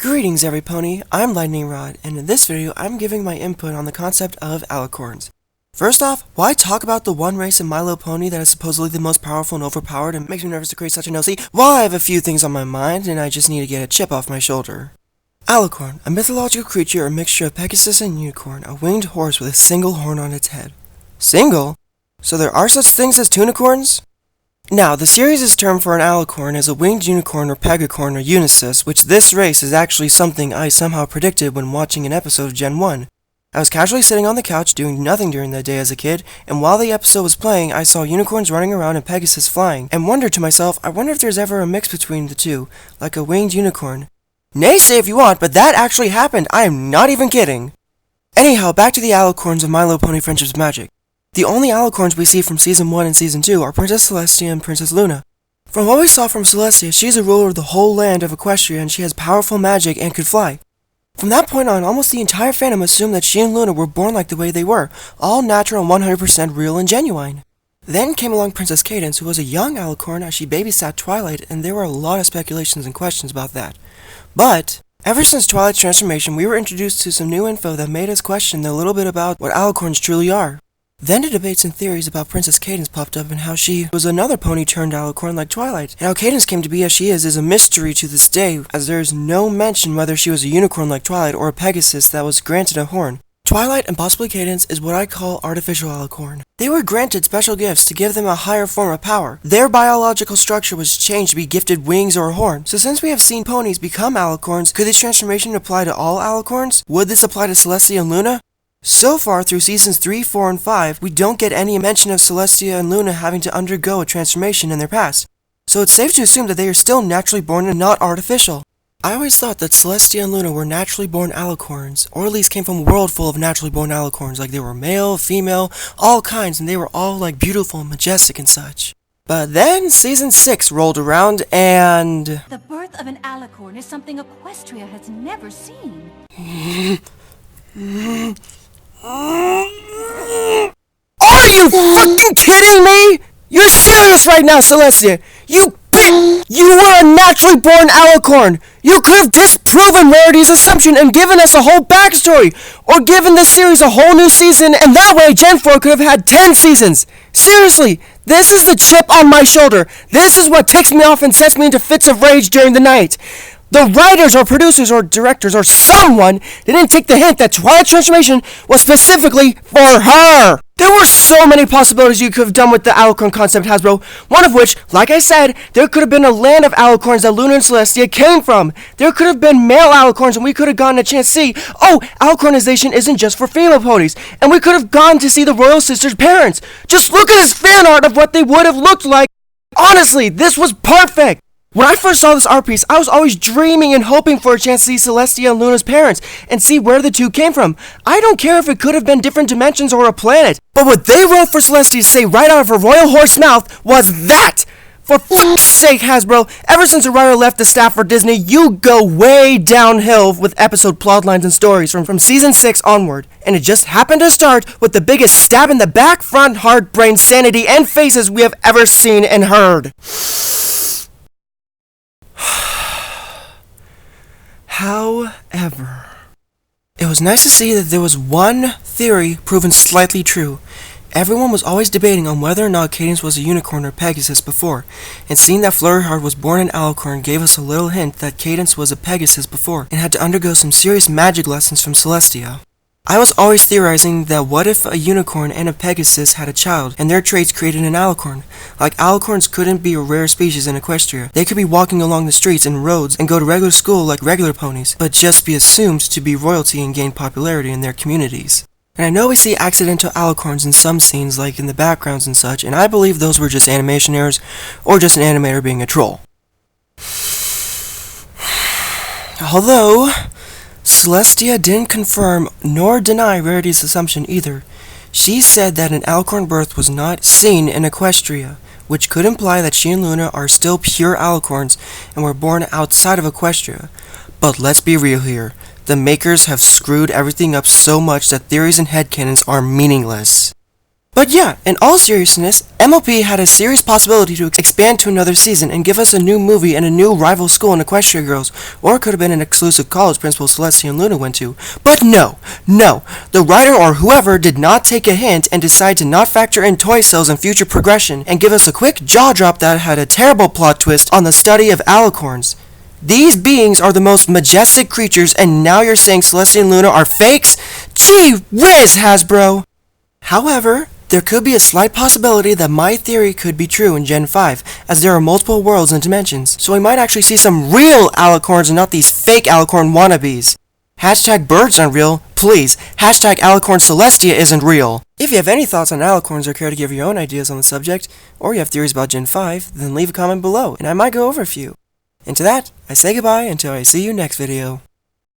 Greetings everypony, I'm Lightning Rod, and in this video I'm giving my input on the concept of Alcorns. First off, why talk about the one race in My Little Pony that is supposedly the most powerful and overpowered and makes me nervous to create such an LC? Well, I have a few things on my mind and I just need to get a chip off my shoulder. Alcorn, a mythological creature or mixture of Pegasus and unicorn, a winged horse with a single horn on its head. Single? So there are such things as tunicorns? Now, the series' term for an Alcorn is a winged unicorn or pegacorn or unicis, which this race is actually something I somehow predicted when watching an episode of Gen 1. I was casually sitting on the couch doing nothing during the day as a kid, and while the episode was playing, I saw unicorns running around and Pegasus flying, and wondered to myself, I wonder if there's ever a mix between the two, like a winged unicorn. Naysay if you want, but that actually happened, I am not even kidding! Anyhow, back to the Alcorns of My Little Pony Friendship's Magic. The only Alcorns we see from Season 1 and Season 2 are Princess Celestia and Princess Luna. From what we saw from Celestia, she's a ruler of the whole land of Equestria and she has powerful magic and could fly. From that point on, almost the entire fandom assumed that she and Luna were born like the way they were, all natural and 100% real and genuine. Then came along Princess Cadance, who was a young Alcorn as she babysat Twilight, and there were a lot of speculations and questions about that. But ever since Twilight's transformation, we were introduced to some new info that made us question a little bit about what Alcorns truly are. Then the debates and theories about Princess Cadance popped up and how she was another pony turned Alcorn like Twilight, and how Cadance came to be as she is a mystery to this day, as there is no mention whether she was a unicorn like Twilight or a Pegasus that was granted a horn. Twilight and possibly Cadance is what I call artificial Alcorn. They were granted special gifts to give them a higher form of power. Their biological structure was changed to be gifted wings or a horn. So since we have seen ponies become Alcorns, could this transformation apply to all Alcorns? Would this apply to Celestia and Luna? So far, through Seasons 3, 4, and 5, we don't get any mention of Celestia and Luna having to undergo a transformation in their past, so it's safe to assume that they are still naturally born and not artificial. I always thought that Celestia and Luna were naturally born Alcorns, or at least came from a world full of naturally born Alcorns, like they were male, female, all kinds, and they were all like beautiful and majestic and such. But then Season 6 rolled around and... The birth of an Alcorn is something Equestria has never seen. Are you fucking kidding me? You're serious right now, Celestia! You were a naturally born Alcorn! You could have disproven Rarity's assumption and given us a whole backstory! Or given the series a whole new season, and that way Gen 4 could have had 10 seasons! Seriously! This is the chip on my shoulder! This is what ticks me off and sets me into fits of rage during the night! The writers or producers or directors or someone didn't take the hint that Twilight's transformation was specifically for her! There were so many possibilities you could have done with the Alcorn concept, Hasbro, one of which, like I said, there could have been a land of Alcorns that Luna and Celestia came from. There could have been male Alcorns and we could have gotten a chance to see, oh, Alcornization isn't just for female ponies, and we could have gone to see the Royal Sisters' parents. Just look at this fan art of what they would have looked like. Honestly, this was perfect! When I first saw this art piece, I was always dreaming and hoping for a chance to see Celestia and Luna's parents and see where the two came from. I don't care if it could have been different dimensions or a planet, but what they wrote for Celestia to say right out of her royal horse mouth was that! For fuck's sake, Hasbro, ever since the writer left the staff for Disney, you go way downhill with episode plotlines and stories from Season 6 onward. And it just happened to start with the biggest stab in the back, front, heart, brain, sanity, and faces we have ever seen and heard. However, it was nice to see that there was one theory proven slightly true. Everyone was always debating on whether or not Cadance was a unicorn or Pegasus before, and seeing that Flurryheart was born an Alcorn gave us a little hint that Cadance was a Pegasus before, and had to undergo some serious magic lessons from Celestia. I was always theorizing that what if a unicorn and a Pegasus had a child, and their traits created an Alcorn? Like Alcorns couldn't be a rare species in Equestria. They could be walking along the streets and roads and go to regular school like regular ponies, but just be assumed to be royalty and gain popularity in their communities. And I know we see accidental Alcorns in some scenes like in the backgrounds and such, and I believe those were just animation errors, or just an animator being a troll. Although Celestia didn't confirm nor deny Rarity's assumption either. She said that an Alcorn birth was not seen in Equestria, which could imply that she and Luna are still pure Alcorns and were born outside of Equestria. But let's be real here, the makers have screwed everything up so much that theories and headcanons are meaningless. But yeah, in all seriousness, MLP had a serious possibility to expand to another season and give us a new movie and a new rival school in Equestria Girls, or it could have been an exclusive college Principal Celestia and Luna went to. But no, the writer or whoever did not take a hint and decide to not factor in toy sales and future progression and give us a quick jaw drop that had a terrible plot twist on the study of Alcorns. These beings are the most majestic creatures, and now you're saying Celestia and Luna are fakes? Gee whiz, Hasbro! However, there could be a slight possibility that my theory could be true in Gen 5, as there are multiple worlds and dimensions, so we might actually see some real Alcorns and not these fake Alcorn wannabes. Hashtag birds aren't real, please. Hashtag Alcorn Celestia isn't real. If you have any thoughts on Alcorns or care to give your own ideas on the subject, or you have theories about Gen 5, then leave a comment below, and I might go over a few. And to that, I say goodbye until I see you next video.